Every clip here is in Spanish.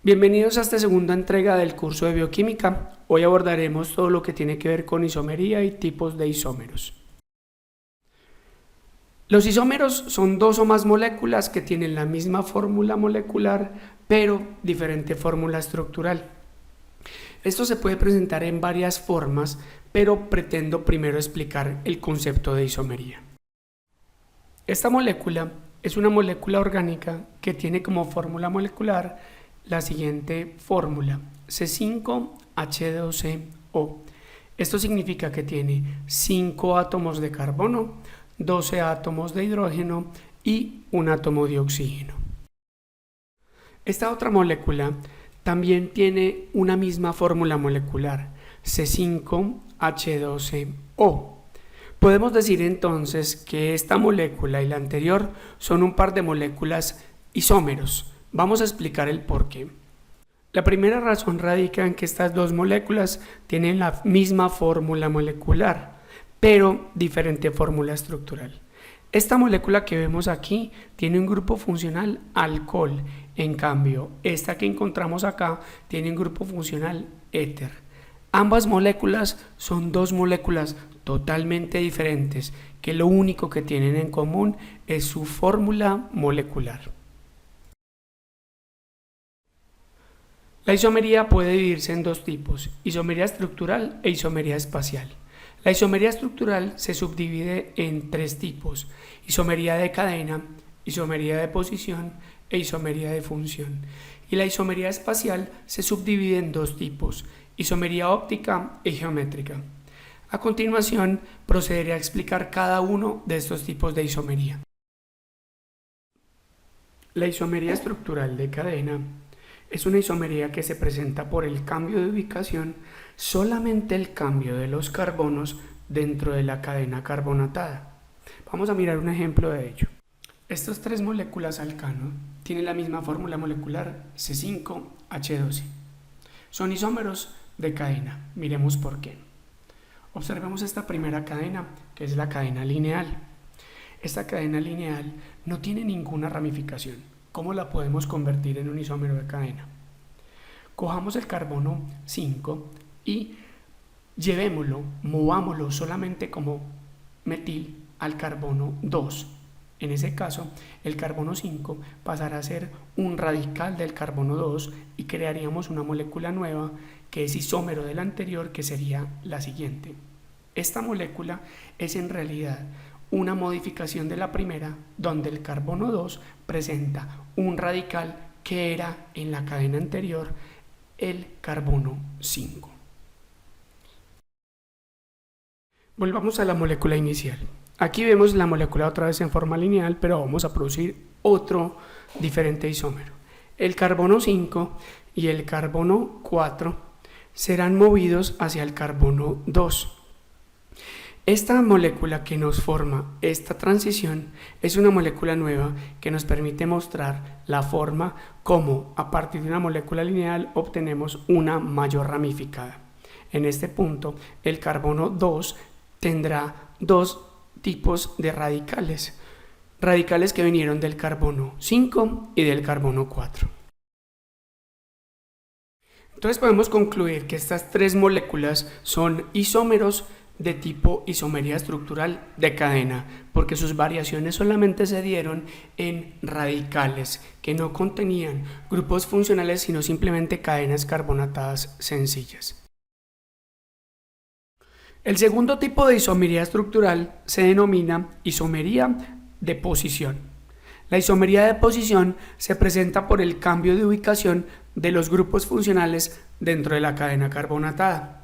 Bienvenidos a esta segunda entrega del curso de bioquímica. Hoy abordaremos todo lo que tiene que ver con isomería y tipos de isómeros. Los isómeros son dos o más moléculas que tienen la misma fórmula molecular, pero diferente fórmula estructural. Esto se puede presentar en varias formas, pero pretendo primero explicar el concepto de isomería. Esta molécula es una molécula orgánica que tiene como fórmula molecular la siguiente fórmula: C5H12O. Esto significa que tiene 5 átomos de carbono, 12 átomos de hidrógeno y un átomo de oxígeno. Esta otra molécula también tiene una misma fórmula molecular, C5H12O. Podemos decir entonces que esta molécula y la anterior son un par de moléculas isómeros. Vamos a explicar el porqué. La primera razón radica en que estas dos moléculas tienen la misma fórmula molecular, pero diferente fórmula estructural. Esta molécula que vemos aquí tiene un grupo funcional alcohol, en cambio esta que encontramos acá tiene un grupo funcional éter. Ambas moléculas son dos moléculas totalmente diferentes que lo único que tienen en común es su fórmula molecular. La isomería puede dividirse en dos tipos: isomería estructural e isomería espacial. La isomería estructural se subdivide en tres tipos: isomería de cadena, isomería de posición e isomería de función. Y la isomería espacial se subdivide en dos tipos: isomería óptica y geométrica. A continuación, procederé a explicar cada uno de estos tipos de isomería. La isomería estructural de cadena es una isomería que se presenta por el cambio de ubicación, solamente el cambio de los carbonos dentro de la cadena carbonatada. Vamos a mirar un ejemplo de ello. Estas tres moléculas alcano tienen la misma fórmula molecular, C5H12. Son isómeros de cadena. Miremos por qué. Observemos esta primera cadena, que es la cadena lineal. Esta cadena lineal no tiene ninguna ramificación. ¿Cómo la podemos convertir en un isómero de cadena? Cojamos el carbono 5 y llevémoslo, movámoslo solamente como metil al carbono 2. En ese caso, el carbono 5 pasará a ser un radical del carbono 2 y crearíamos una molécula nueva que es isómero de la anterior, que sería la siguiente. Esta molécula es en realidad una modificación de la primera, donde el carbono 2 presenta un radical que era en la cadena anterior el carbono 5. Volvamos a la molécula inicial. Aquí vemos la molécula otra vez en forma lineal, pero vamos a producir otro diferente isómero. El carbono 5 y el carbono 4 serán movidos hacia el carbono 2. Esta molécula que nos forma esta transición es una molécula nueva que nos permite mostrar la forma como a partir de una molécula lineal obtenemos una mayor ramificada. En este punto, el carbono 2 tendrá dos tipos de radicales que vinieron del carbono 5 y del carbono 4. Entonces podemos concluir que estas tres moléculas son isómeros de tipo isomería estructural de cadena, porque sus variaciones solamente se dieron en radicales que no contenían grupos funcionales, sino simplemente cadenas carbonatadas sencillas. El segundo tipo de isomería estructural se denomina isomería de posición. La isomería de posición se presenta por el cambio de ubicación de los grupos funcionales dentro de la cadena carbonatada.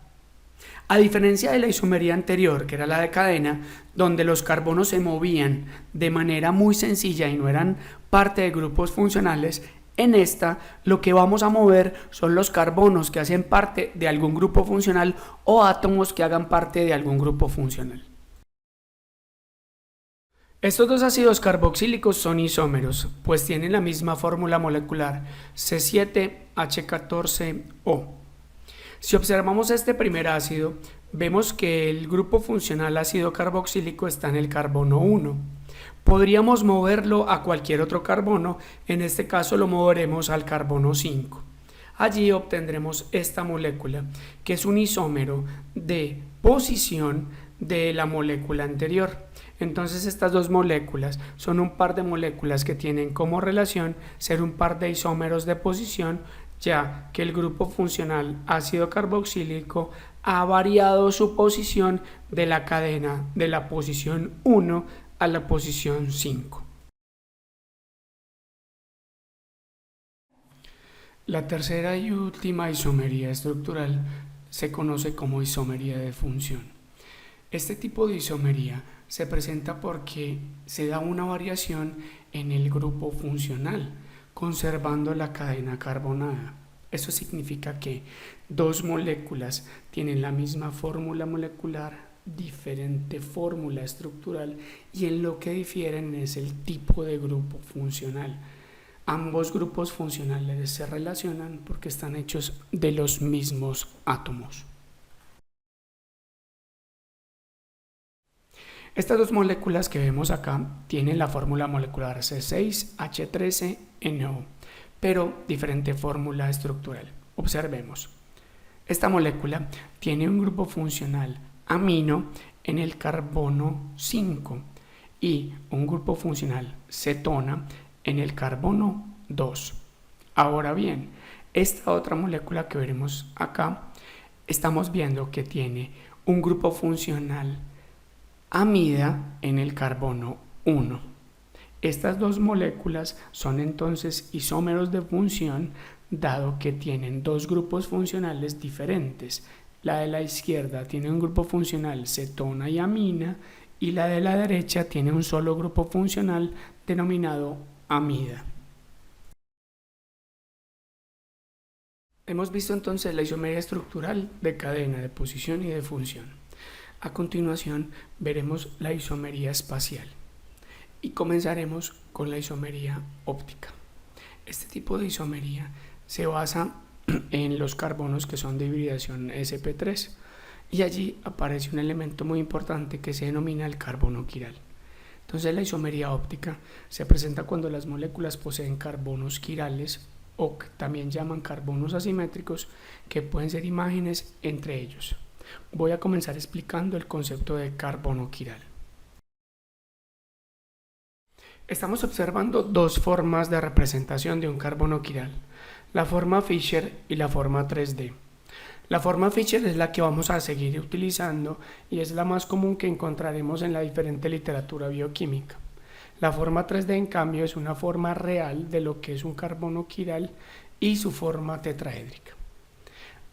A diferencia de la isomería anterior, que era la de cadena, donde los carbonos se movían de manera muy sencilla y no eran parte de grupos funcionales, en esta lo que vamos a mover son los carbonos que hacen parte de algún grupo funcional o átomos que hagan parte de algún grupo funcional. Estos dos ácidos carboxílicos son isómeros, pues tienen la misma fórmula molecular, C7H14O. Si observamos este primer ácido, vemos que el grupo funcional ácido carboxílico está en el carbono 1. Podríamos moverlo a cualquier otro carbono, en este caso lo moveremos al carbono 5. allí obtendremos esta molécula, que es un isómero de posición de la molécula anterior. Entonces estas dos moléculas son un par de moléculas que tienen como relación ser un par de isómeros de posición, ya que el grupo funcional ácido carboxílico ha variado su posición de la cadena de la posición 1 a la posición 5. La tercera y última isomería estructural se conoce como isomería de función. Este tipo de isomería se presenta porque se da una variación en el grupo funcional, conservando la cadena carbonada. Eso significa que dos moléculas tienen la misma fórmula molecular, diferente fórmula estructural, y en lo que difieren es el tipo de grupo funcional. Ambos grupos funcionales se relacionan porque están hechos de los mismos átomos. Estas dos moléculas que vemos acá tienen la fórmula molecular C6H13NO, pero diferente fórmula estructural. Observemos. Esta molécula tiene un grupo funcional amino en el carbono 5 y un grupo funcional cetona en el carbono 2. Ahora bien, esta otra molécula que veremos acá, estamos viendo que tiene un grupo funcional amida en el carbono 1. Estas dos moléculas son entonces isómeros de función, dado que tienen dos grupos funcionales diferentes. La de la izquierda tiene un grupo funcional cetona y amina, y la de la derecha tiene un solo grupo funcional denominado amida. Hemos visto entonces la isomería estructural de cadena, de posición y de función. A continuación veremos la isomería espacial y comenzaremos con la isomería óptica. Este tipo de isomería se basa en los carbonos que son de hibridación sp3, y allí aparece un elemento muy importante que se denomina el carbono quiral. Entonces la isomería óptica se presenta cuando las moléculas poseen carbonos quirales, o que también llaman carbonos asimétricos, que pueden ser imágenes entre ellos. Voy a comenzar explicando el concepto de carbono quiral. Estamos observando dos formas de representación de un carbono quiral, la forma Fischer y la forma 3D. La forma Fischer es la que vamos a seguir utilizando y es la más común que encontraremos en la diferente literatura bioquímica. La forma 3D, en cambio, es una forma real de lo que es un carbono quiral y su forma tetraédrica.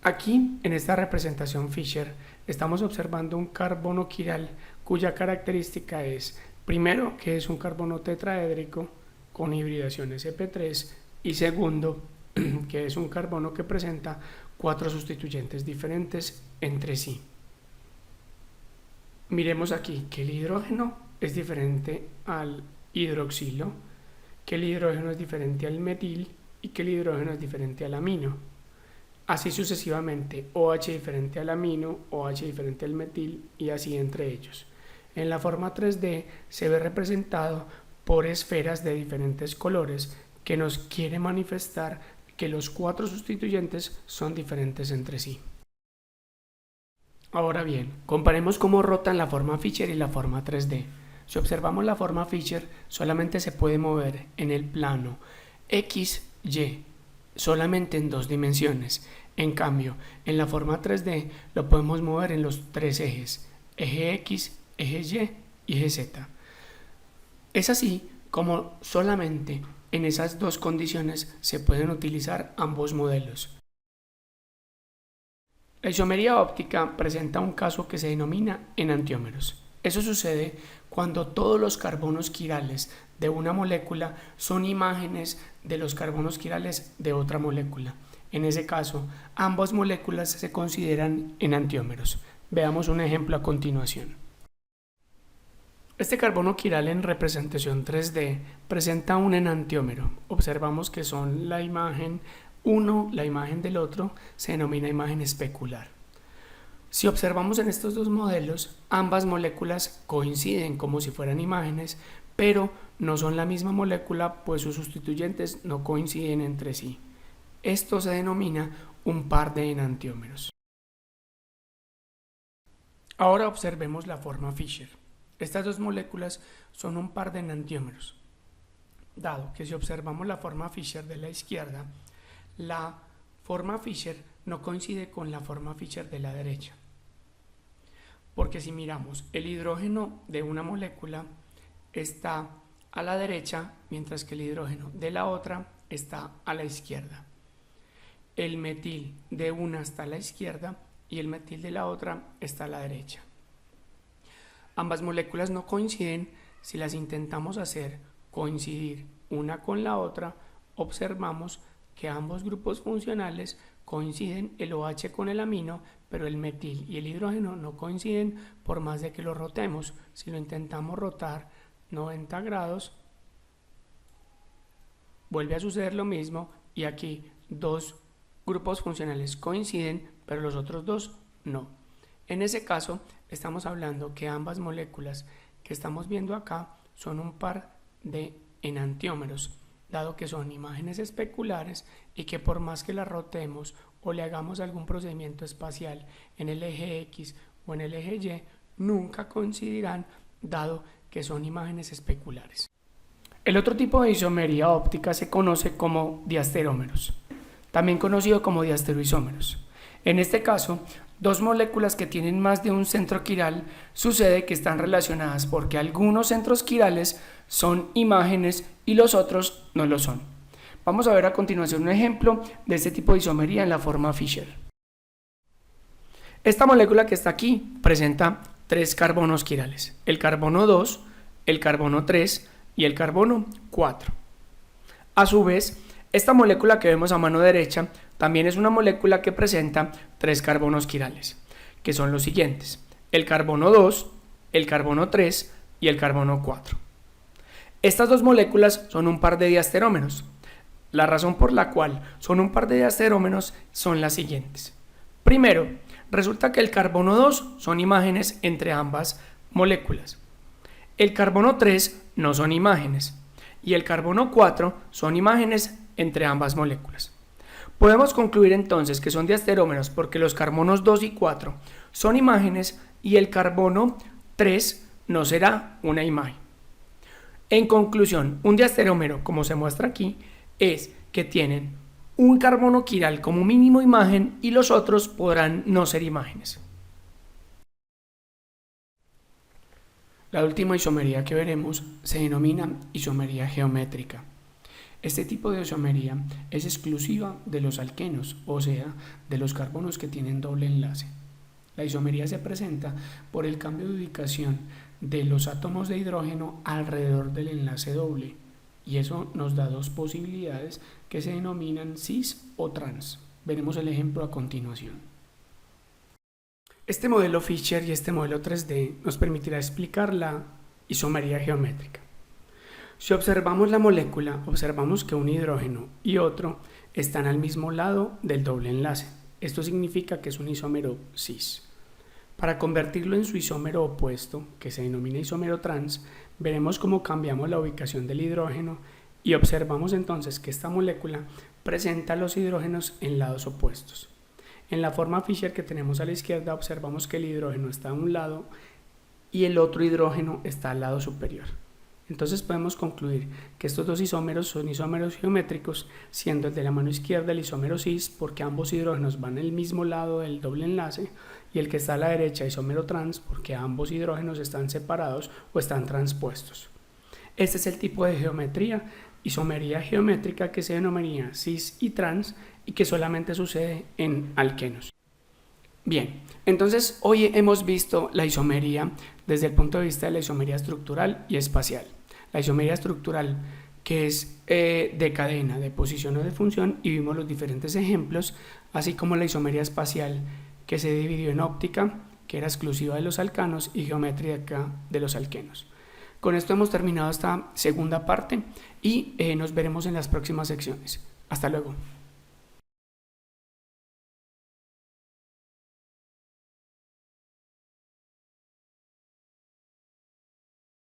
Aquí, en esta representación Fischer, estamos observando un carbono quiral cuya característica es, primero, que es un carbono tetraédrico con hibridación sp3, y segundo, que es un carbono que presenta 4 sustituyentes diferentes entre sí. Miremos aquí que el hidrógeno es diferente al hidroxilo, que el hidrógeno es diferente al metil y que el hidrógeno es diferente al amino. Así sucesivamente, OH diferente al amino, OH diferente al metil y así entre ellos. En la forma 3D se ve representado por esferas de diferentes colores que nos quiere manifestar que los 4 sustituyentes son diferentes entre sí. Ahora bien, comparemos cómo rotan la forma Fischer y la forma 3D. Si observamos la forma Fischer, solamente se puede mover en el plano X, Y, solamente en 2 dimensiones. En cambio, en la forma 3D lo podemos mover en los 3 ejes, eje X, eje Y y eje Z. Es así como solamente en esas 2 condiciones se pueden utilizar ambos modelos. La isomería óptica presenta un caso que se denomina enantiómeros. Eso sucede cuando todos los carbonos quirales de una molécula son imágenes de los carbonos quirales de otra molécula. En ese caso, ambas moléculas se consideran enantiómeros. Veamos un ejemplo a continuación. Este carbono quiral en representación 3D presenta un enantiómero. Observamos que son la imagen uno, la imagen del otro, se denomina imagen especular. Si observamos en estos dos modelos, ambas moléculas coinciden como si fueran imágenes, pero no son la misma molécula, pues sus sustituyentes no coinciden entre sí. Esto se denomina un par de enantiómeros. Ahora observemos la forma Fischer. Estas dos moléculas son un par de enantiómeros, dado que si observamos la forma Fischer de la izquierda, la forma Fischer no coincide con la forma Fischer de la derecha. Porque si miramos, el hidrógeno de una molécula está a la derecha, mientras que el hidrógeno de la otra está a la izquierda. El metil de una está a la izquierda y el metil de la otra está a la derecha. Ambas moléculas no coinciden. Si las intentamos hacer coincidir una con la otra, observamos que ambos grupos funcionales coinciden, el OH con el amino, pero el metil y el hidrógeno no coinciden por más de que lo rotemos. Si lo intentamos rotar 90 grados, vuelve a suceder lo mismo y aquí dos grupos funcionales coinciden, pero los otros dos no. En ese caso, estamos hablando que ambas moléculas que estamos viendo acá son un par de enantiómeros, dado que son imágenes especulares y que por más que las rotemos o le hagamos algún procedimiento espacial en el eje X o en el eje Y, nunca coincidirán, dado que son imágenes especulares. El otro tipo de isomería óptica se conoce como diasterómeros, también conocido como diasteroisómeros. En este caso, dos moléculas que tienen más de un centro quiral sucede que están relacionadas porque algunos centros quirales son imágenes y los otros no lo son. Vamos a ver a continuación un ejemplo de este tipo de isomería en la forma Fischer. Esta molécula que está aquí presenta 3 carbonos quirales, el carbono 2, el carbono 3 y el carbono 4. A su vez, esta molécula que vemos a mano derecha también es una molécula que presenta 3 carbonos quirales, que son los siguientes: el carbono 2, el carbono 3 y el carbono 4. Estas dos moléculas son un par de diasterómeros. La razón por la cual son un par de diasterómeros son las siguientes. Primero, resulta que el carbono 2 son imágenes entre ambas moléculas. El carbono 3 no son imágenes y el carbono 4 son imágenes entre ambas moléculas. Podemos concluir entonces que son diasterómeros porque los carbonos 2 y 4 son imágenes y el carbono 3 no será una imagen. En conclusión, un diasterómero, como se muestra aquí, es que tienen un carbono quiral como mínimo imagen y los otros podrán no ser imágenes. La última isomería que veremos se denomina isomería geométrica. Este tipo de isomería es exclusiva de los alquenos, o sea, de los carbonos que tienen doble enlace. La isomería se presenta por el cambio de ubicación de los átomos de hidrógeno alrededor del enlace doble, y eso nos da dos posibilidades que se denominan cis o trans. Veremos el ejemplo a continuación. Este modelo Fischer y este modelo 3D nos permitirá explicar la isomería geométrica. Si observamos la molécula, observamos que un hidrógeno y otro están al mismo lado del doble enlace. Esto significa que es un isómero cis. Para convertirlo en su isómero opuesto, que se denomina isómero trans, veremos cómo cambiamos la ubicación del hidrógeno y observamos entonces que esta molécula presenta los hidrógenos en lados opuestos. En la forma Fischer que tenemos a la izquierda observamos que el hidrógeno está a un lado y el otro hidrógeno está al lado superior. Entonces podemos concluir que estos dos isómeros son isómeros geométricos, siendo el de la mano izquierda el isómero cis porque ambos hidrógenos van al mismo lado del doble enlace, y el que está a la derecha isómero trans porque ambos hidrógenos están separados o están transpuestos. Este es el tipo de geometría, isomería geométrica, que se denomina cis y trans y que solamente sucede en alquenos. Bien, entonces hoy hemos visto la isomería desde el punto de vista de la isomería estructural y espacial. La isomería estructural, que es de cadena, de posición o de función, y vimos los diferentes ejemplos, así como la isomería espacial, que se dividió en óptica, que era exclusiva de los alcanos, y geométrica de los alquenos. Con esto hemos terminado esta segunda parte y nos veremos en las próximas secciones. Hasta luego.